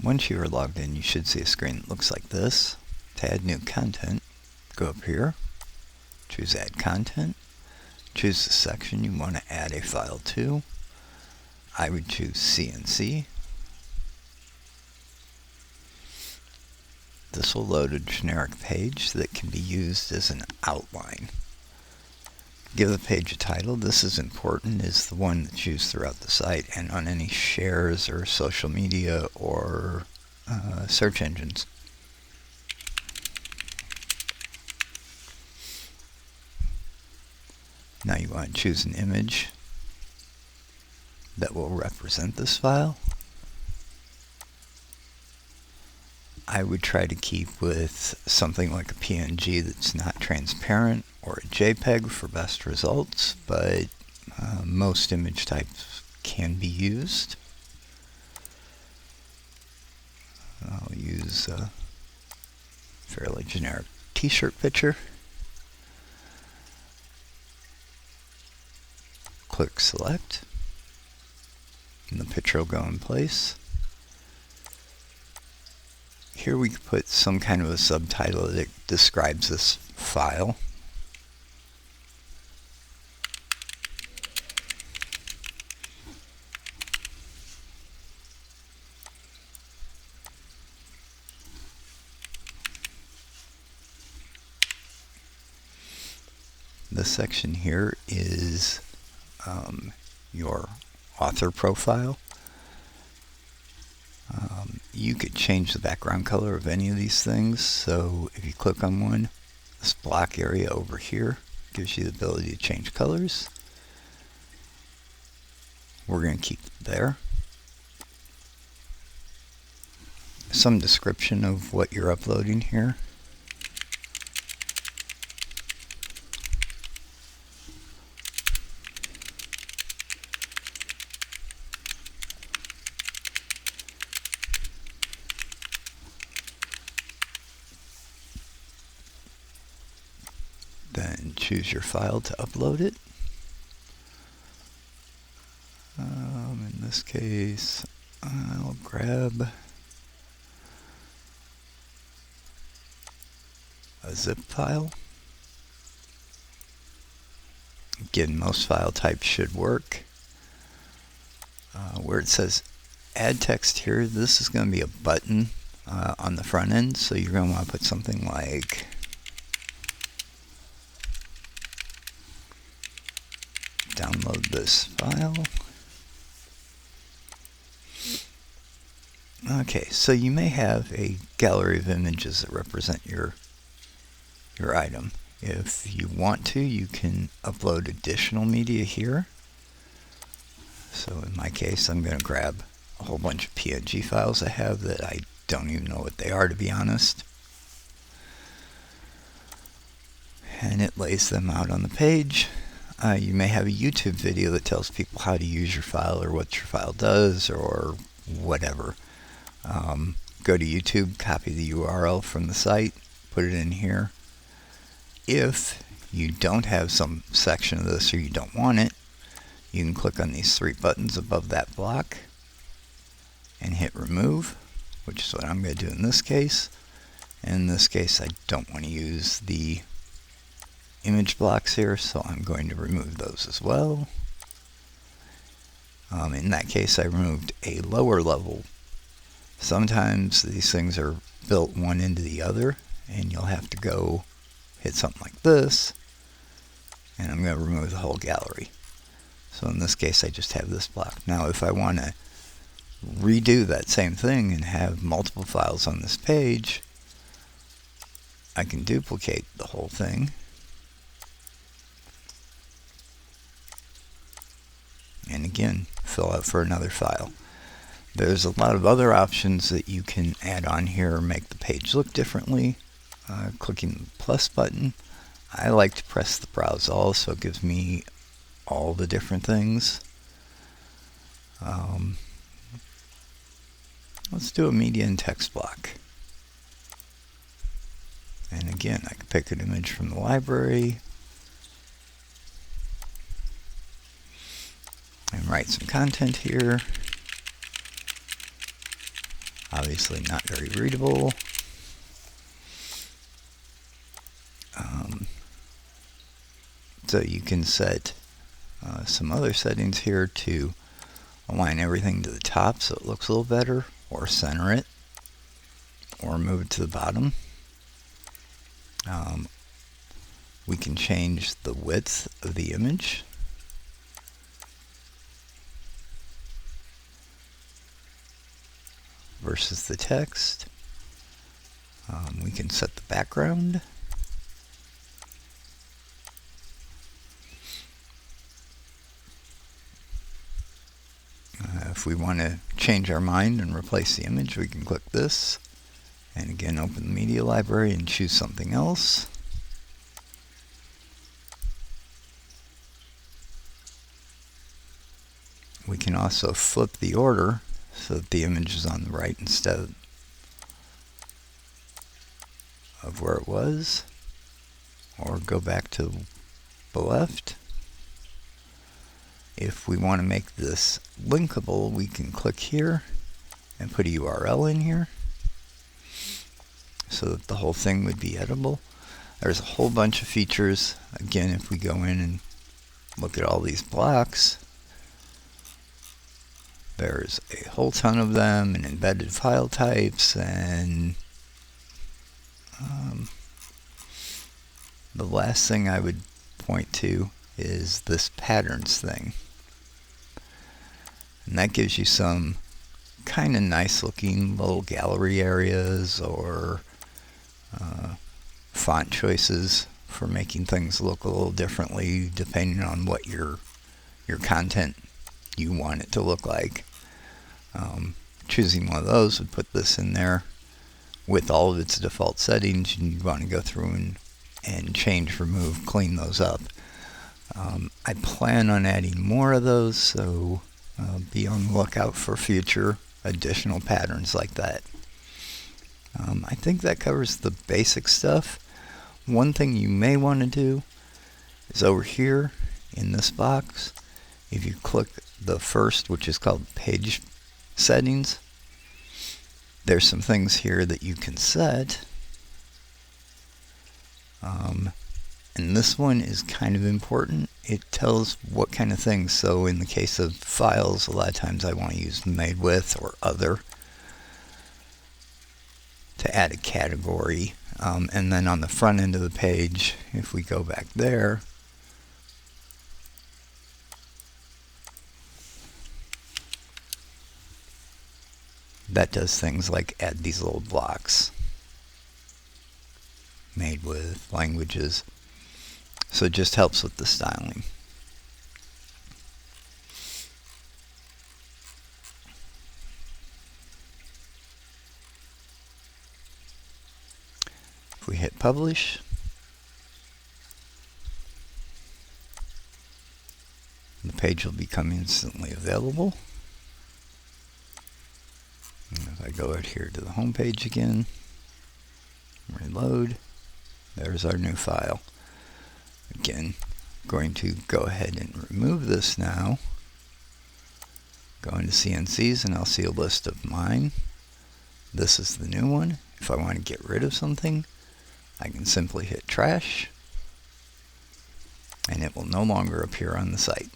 Once you are logged in, you should see a screen that looks like this. To add new content, go up here, choose Add Content, choose the section you want to add a file to. I would choose CNC. This will load a generic page that can be used as an outline. Give the page a title. This is important, is the one that's used throughout the site and on any shares or social media or search engines. Now you want to choose an image that will represent this file. I would try to keep with something like a PNG that's not transparent or a JPEG for best results, but most image types can be used. I'll use a fairly generic t-shirt picture. Click Select, and the picture will go in place. Here we can put some kind of a subtitle that describes this file. This section here is your author profile. You could change the background color of any of these things. So if you click on one, this block area over here gives you the ability to change colors. We're going to keep it there. Some description of what you're uploading here. Then choose your file to upload it. In this case, I'll grab a zip file. Again, most file types should work. Where it says add text here, this is going to be a button on the front end, so you're going to want to put something like download this file. Okay, so you may have a gallery of images that represent your item. If you want to, you can upload additional media here. So in my case, I'm going to grab a whole bunch of PNG files I have that I don't even know what they are, to be honest. And it lays them out on the page. You may have a YouTube video that tells people how to use your file or what your file does or whatever. Go to YouTube, copy the URL from the site, put it in here. If you don't have some section of this or you don't want it, you can click on these three buttons above that block and hit remove, which is what I'm going to do in this case. In this case, I don't want to use the image blocks here, so I'm going to remove those as well. In that case, I removed a lower level. Sometimes these things are built one into the other, and you'll have to go hit something like this, and I'm going to remove the whole gallery. So in this case, I just have this block. Now, if I want to redo that same thing and have multiple files on this page, I can duplicate the whole thing. And again, fill out for another file. There's a lot of other options that you can add on here, make the page look differently. Clicking the plus button. I like to press the browse all, so it gives me all the different things. Let's do a media and text block. And again, I can pick an image from the library and write some content here. Obviously not very readable. So you can set some other settings here to align everything to the top so it looks a little better, or center it, or move it to the bottom. We can change the width of the image. Versus the text. We can set the background. If we want to change our mind and replace the image, we can click this. And again, open the media library and choose something else. We can also flip the order so that the image is on the right instead of where it was, or go back to the left. If we want to make this linkable, we can click here and put a URL in here so that the whole thing would be editable. There's a whole bunch of features. Again, if we go in and look at all these blocks, there's a whole ton of them, and embedded file types, and the last thing I would point to is this patterns thing. And that gives you some kind of nice looking little gallery areas, or font choices for making things look a little differently depending on what your content you want it to look like. Choosing one of those would put this in there with all of its default settings. You want to go through and change, remove, clean those up. I plan on adding more of those, so be on the lookout for future additional patterns like that. I think that covers the basic stuff. One thing you may want to do is over here in this box, if you click the first, which is called page settings, there's some things here that you can set. And this one is kind of important. It tells what kind of things. So in the case of files, a lot of times I want to use made with or other to add a category. And then on the front end of the page, if we go back there, that does things like add these little blocks. Made with, languages. So it just helps with the styling. If we hit publish, the page will become instantly available. And if I go out here to the home page again, reload, there's our new file. Again, I'm going to go ahead and remove this now. Go into CNCs and I'll see a list of mine. This is the new one. If I want to get rid of something, I can simply hit trash and it will no longer appear on the site.